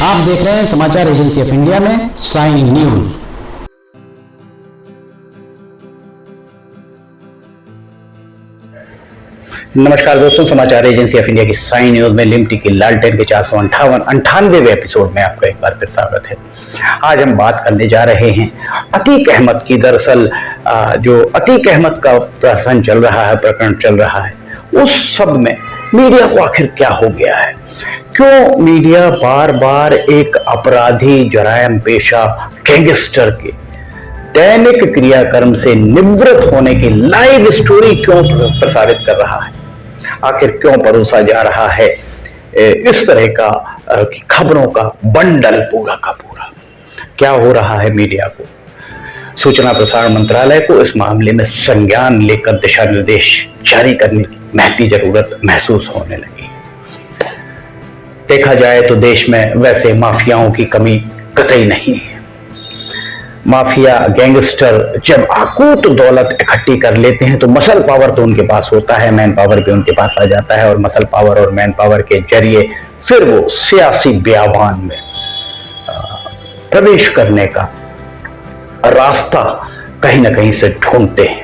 आप देख रहे हैं समाचार एजेंसी ऑफ इंडिया में साइन न्यूज। नमस्कार दोस्तों, समाचार एजेंसी ऑफ इंडिया की साइन न्यूज में लिमटी की लालटेन के 498वें एपिसोड में आपका एक बार फिर स्वागत है। आज हम बात करने जा रहे हैं अतीक अहमद की। दरअसल जो अतीक अहमद का प्रकरण चल रहा है, उस सब में मीडिया को आखिर क्या हो गया है? क्यों मीडिया बार बार एक अपराधी, जरायम पेशा गैंगस्टर के दैनिक क्रियाक्रम से निवृत्त होने की लाइव स्टोरी क्यों प्रसारित कर रहा है? आखिर क्यों परोसा जा रहा है इस तरह का खबरों का बंडल पूरा का पूरा? क्या हो रहा है मीडिया को? सूचना प्रसारण मंत्रालय को इस मामले में संज्ञान लेकर दिशा निर्देश जारी करने की महती जरूरत महसूस होने लगी। देखा जाए तो देश में वैसे माफियाओं की कमी कतई नहीं है। माफिया गैंगस्टर जब आकूत दौलत इकट्ठी कर लेते हैं तो मसल पावर तो उनके पास होता है, मैन पावर भी उनके पास आ जाता है, और मसल पावर और मैन पावर के जरिए फिर वो सियासी बयान में प्रवेश करने का रास्ता कहीं ना कहीं से ढूंढते हैं।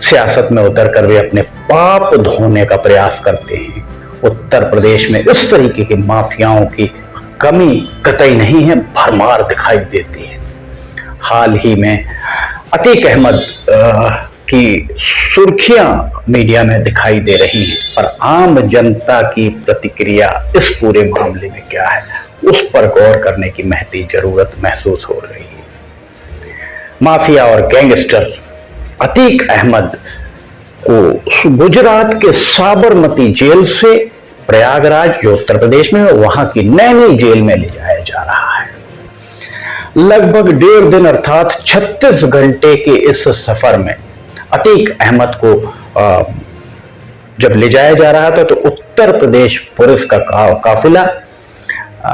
सियासत में उतरकर वे अपने पाप धोने का प्रयास करते हैं। उत्तर प्रदेश में इस तरीके के माफियाओं की कमी कतई नहीं है, भरमार दिखाई देती है। हाल ही में अतीक अहमद की सुर्खियां मीडिया में दिखाई दे रही हैं, पर आम जनता की प्रतिक्रिया इस पूरे मामले में क्या है, उस पर गौर करने की महती जरूरत महसूस हो रही है। माफिया और गैंगस्टर अतीक अहमद को गुजरात के साबरमती जेल से प्रयागराज, जो उत्तर प्रदेश में है, वहां की नैनी जेल में ले जाया जा रहा है। लगभग 1.5 दिन अर्थात 36 घंटे के इस सफर में अतीक अहमद को जब ले जाया जा रहा था तो उत्तर प्रदेश पुलिस का काफिला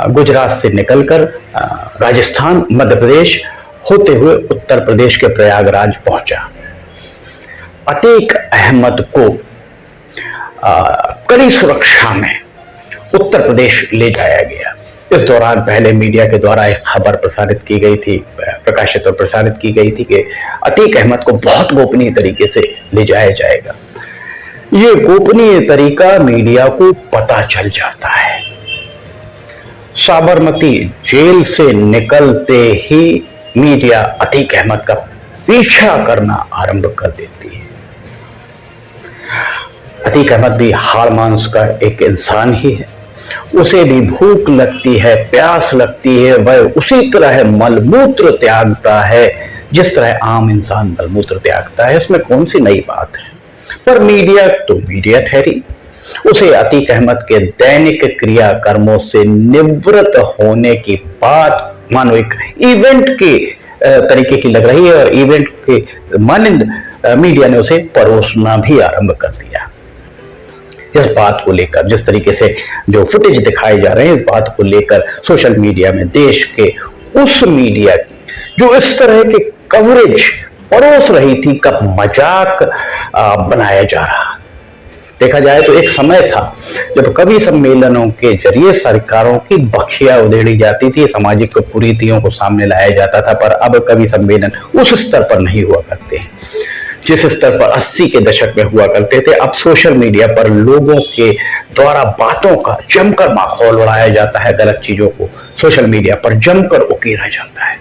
गुजरात से निकलकर राजस्थान, मध्य प्रदेश होते हुए उत्तर प्रदेश के प्रयागराज पहुंचा। अतीक अहमद को कड़ी सुरक्षा में उत्तर प्रदेश ले जाया गया। इस दौरान पहले मीडिया के द्वारा एक खबर प्रसारित की गई थी, प्रकाशित और प्रसारित की गई थी कि अतीक अहमद को बहुत गोपनीय तरीके से ले जाया जाएगा। ये गोपनीय तरीका मीडिया को पता चल जाता है। साबरमती जेल से निकलते ही मीडिया अतीक अहमद का पीछा करना आरंभ कर देती है। अतीक अहमद भी हाड़ मांस का एक इंसान ही है। उसे भी भूख लगती है, प्यास लगती है, वह उसी तरह मलमूत्र त्यागता है जिस तरह आम इंसान मलमूत्र त्यागता है। इसमें कौन सी नई बात है? पर मीडिया तो मीडिया ठहरी। उसे अतीक अहमद के दैनिक क्रियाकर्मों से निवृत्त होने की बात मानो एक इवेंट के तरीके की लग रही है, और इवेंट के मानंद मीडिया ने उसे परोसना भी आरंभ कर दिया। इस बात को लेकर, जिस तरीके से जो फुटेज दिखाए जा रहे हैं, इस बात को लेकर सोशल मीडिया में देश के उस मीडिया की जो इस तरह के कवरेज परोस रही थी का मजाक बनाया जा रहा। देखा जाए तो एक समय था जब कवि सम्मेलनों के जरिए सरकारों की बखिया उधेड़ी जाती थी, सामाजिक कुरीतियों को सामने लाया जाता था, पर अब कवि सम्मेलन उस स्तर पर नहीं हुआ करते हैं जिस स्तर पर 80 के दशक में हुआ करते थे। अब सोशल मीडिया पर लोगों के द्वारा बातों का जमकर माहौल उड़ाया जाता है, गलत चीजों को सोशल मीडिया पर जमकर उकेरा जाता है।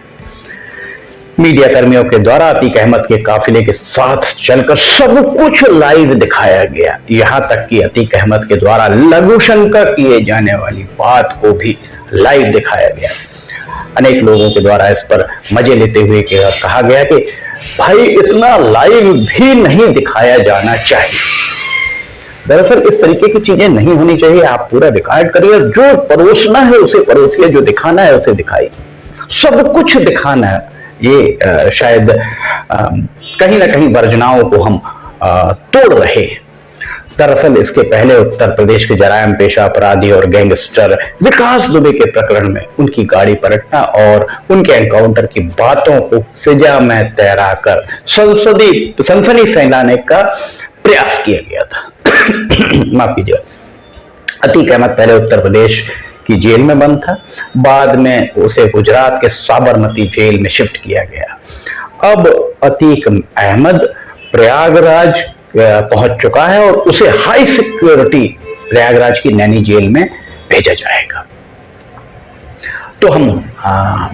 मीडिया कर्मियों के द्वारा अतीक अहमद के काफिले के साथ चलकर सब कुछ लाइव दिखाया गया, यहां तक कि अतीक अहमद के द्वारा लघुशंका किए जाने वाली बात को भी लाइव दिखाया गया। अनेक लोगों के द्वारा इस पर मजे लेते हुए कहा गया कि भाई इतना लाइव भी नहीं दिखाया जाना चाहिए। दरअसल इस तरीके की चीजें नहीं होनी चाहिए। आप पूरा रिकॉर्ड करिए, जो परोसना है उसे परोसिए, जो दिखाना है उसे दिखाइए। सब कुछ दिखाना है, ये शायद कहीं ना कहीं वर्जनाओं को हम तोड़ रहे हैं। दरअसल इसके पहले उत्तर प्रदेश के जरायम पेशा अपराधी और गैंगस्टर विकास दुबे के प्रकरण में उनकी गाड़ी पलटना और उनके एनकाउंटर की बातों को फिजा में तैराकर सनसनी फैलाने का प्रयास किया गया था। माफ कीजिए। अतीक अहमद पहले उत्तर प्रदेश की जेल में बंद था, बाद में उसे गुजरात के साबरमती जेल में शिफ्ट किया गया। अब अतीक अहमद प्रयागराज पहुंच चुका है और उसे हाई सिक्योरिटी प्रयागराज की नैनी जेल में भेजा जाएगा। तो हम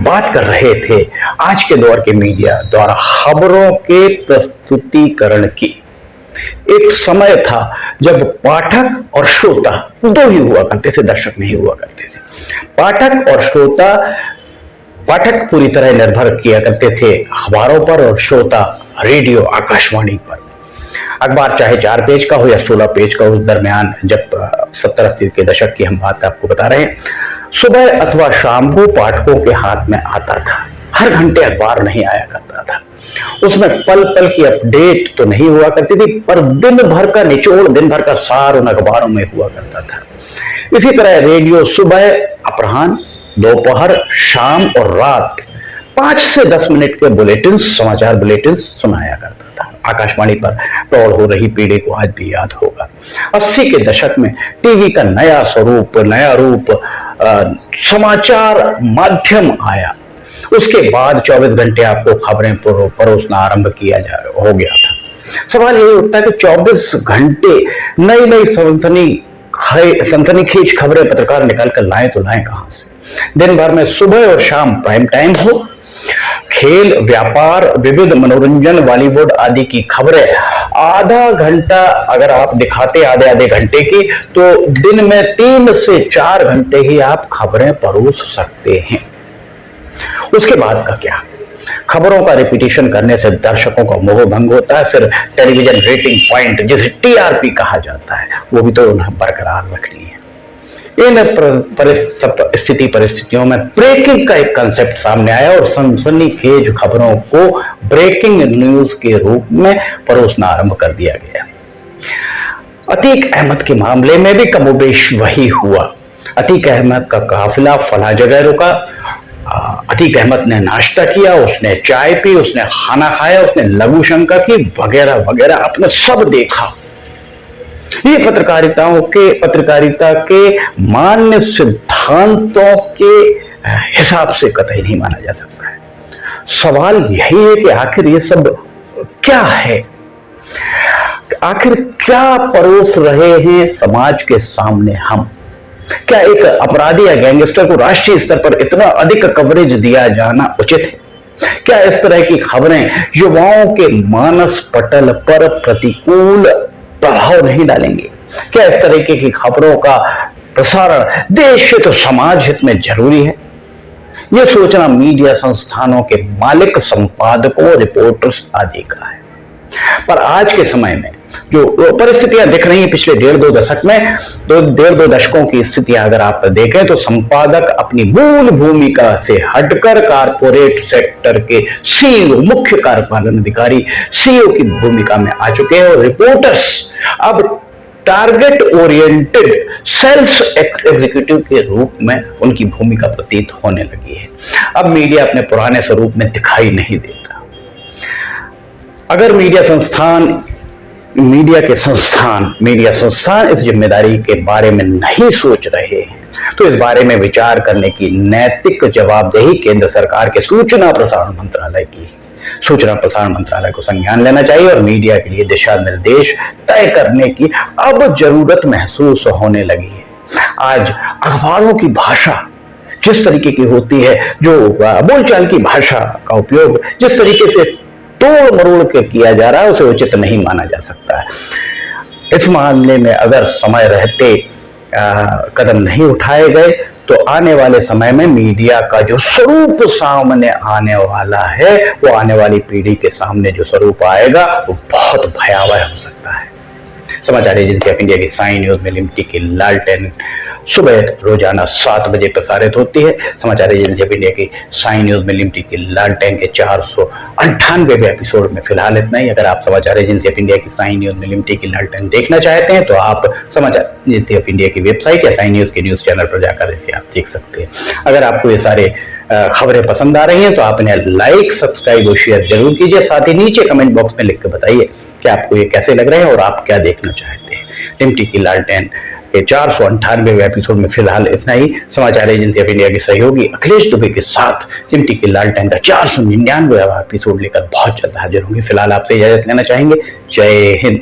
बात कर रहे थे आज के दौर के मीडिया द्वारा खबरों के प्रस्तुतिकरण की। एक समय था जब पाठक और श्रोता दो ही हुआ करते थे, दर्शक नहीं हुआ करते थे। पाठक और श्रोता, पाठक पूरी तरह निर्भर किया करते थे अखबारों पर और श्रोता रेडियो आकाशवाणी पर। अखबार चाहे 4 पेज का हो या 16 पेज का, उस दरमियान जब 70-80 के दशक की हम बात आपको बता रहे हैं, सुबह अथवा शाम को पाठकों के हाथ में आता था। हर घंटे अखबार नहीं आया करता था, उसमें पल पल की अपडेट तो नहीं हुआ करती थी, पर दिन भर का निचोड़, दिन भर का सार उन अखबारों में हुआ करता था। इसी तरह रेडियो सुबह, अपराह्न, दोपहर, शाम और रात 5 से 10 मिनट के बुलेटिन, समाचार बुलेटिन सुनाया करता था। आकाशवाणी पर प्रौढ़ हो रही पीढ़ी को आज भी याद होगा। 80 के दशक में टीवी का नया स्वरूप, नया रूप समाचार माध्यम आया। उसके बाद 24 घंटे आपको खबरें परोसना आरंभ हो गया था। सवाल यही उठता है कि 24 घंटे नई नई सनसनीखेज खबरें पत्रकार निकाल कर लाएं तो लाएं कहां से? दिन भर में सुबह और शाम प्राइम टाइम हो, खेल, व्यापार, विविध मनोरंजन, बॉलीवुड आदि की खबरें आधा घंटा अगर आप दिखाते आधे घंटे की, तो दिन में 3 से 4 घंटे ही आप खबरें परोस सकते हैं। उसके बाद का क्या? खबरों का रिपीटिशन करने से दर्शकों का मोह भंग होता है। फिर टेलीविजन रेटिंग पॉइंट, जिसे टीआरपी कहा जाता है, वो भी तो उन्हें बरकरार रखनी है। इन परिस्थितियों में ब्रेकिंग का एक कंसेप्ट सामने आया और सनसनीखेज खबरों को ब्रेकिंग न्यूज के रूप में परोसना आरंभ कर दिया गया। अतीक अहमद के मामले में भी कमोबेश वही हुआ। अतीक अहमद का काफिला फला जगह रुका, अतीक अहमद ने नाश्ता किया, उसने चाय पी, उसने खाना खाया, उसने लघु शंका की, वगैरह वगैरह, आपने सब देखा। ये पत्रकारिता के मान्य सिद्धांतों के हिसाब से कतई नहीं माना जा सकता है। सवाल यही है कि आखिर ये सब क्या है? आखिर क्या परोस रहे हैं समाज के सामने हम? क्या एक अपराधी या गैंगस्टर को राष्ट्रीय स्तर पर इतना अधिक कवरेज दिया जाना उचित है? क्या इस तरह की खबरें युवाओं के मानस पटल पर प्रतिकूल प्रभाव नहीं डालेंगे? क्या इस तरीके की खबरों का प्रसारण देश हित, समाज हित में जरूरी है? यह सोचना मीडिया संस्थानों के मालिक, संपादकों, रिपोर्टर्स आदि का है। पर आज के समय में जो परिस्थितियां दिख रही हैं पिछले 1.5-2 दशक में, 1.5-2 दशकों की स्थितियां अगर आप देखें तो संपादक अपनी मूल भूमिका से हटकर कारपोरेट सेक्टर के सीईओ, मुख्य कार्यपालन अधिकारी, सीईओ की भूमिका में आ चुके हैं और रिपोर्टर्स अब टारगेट ओरिएंटेड सेल्स एग्जीक्यूटिव के रूप में उनकी भूमिका प्रतीत होने लगी है। अब मीडिया अपने पुराने स्वरूप में दिखाई नहीं देता। अगर मीडिया संस्थान इस जिम्मेदारी के बारे में नहीं सोच रहे हैं, तो इस बारे में विचार करने की नैतिक जवाबदेही केंद्र सरकार के सूचना प्रसारण मंत्रालय को संज्ञान लेना चाहिए और मीडिया के लिए दिशा निर्देश तय करने की अब जरूरत महसूस होने लगी है। आज अखबारों की भाषा जिस तरीके की होती है, जो बोलचाल की भाषा का उपयोग जिस तरीके से तोड़ मरोड़ के किया जा रहा है, उसे उचित नहीं माना जा सकता है। इस मामले में अगर समय रहते कदम नहीं उठाए गए तो आने वाले समय में मीडिया का जो स्वरूप सामने आने वाला है, वो आने वाली पीढ़ी के सामने जो स्वरूप आएगा वो बहुत भयावह हो सकता है। समाचार एजेंसी ऑफ इंडिया की साई न्यूज में लिमिटी की लालटेन सुबह रोजाना 7 बजे प्रसारित होती है। समाचार एजेंसी ऑफ इंडिया की साई न्यूज में लिमिटी की लालटेन के 498वें एपिसोड में फिलहाल इतना ही। अगर आप समाचार एजेंसी ऑफ इंडिया की साई न्यूज में लिमिटी की लालटेन देखना चाहते हैं तो आप समाचार एजेंसी ऑफ इंडिया की वेबसाइट या साई न्यूज के न्यूज चैनल पर जाकर इसे आप देख सकते हैं। अगर आपको ये सारे खबरें पसंद आ रही हैं तो आप इन्हें लाइक, सब्सक्राइब और शेयर जरूर कीजिए। साथ ही नीचे कमेंट बॉक्स में लिख कर बताइए कि आपको ये कैसे लग रहे हैं और आप क्या देखना चाहते हैं। लिमिटी की लालटेन के 498वें एपिसोड में फिलहाल इतना ही। समाचार एजेंसी ऑफ इंडिया के सहयोगी अखिलेश दुबे के साथ चिमटी के लालटेन का 499वां एपिसोड लेकर बहुत जल्द हाजिर होंगे। फिलहाल आपसे इजाजत लेना चाहेंगे। जय हिंद।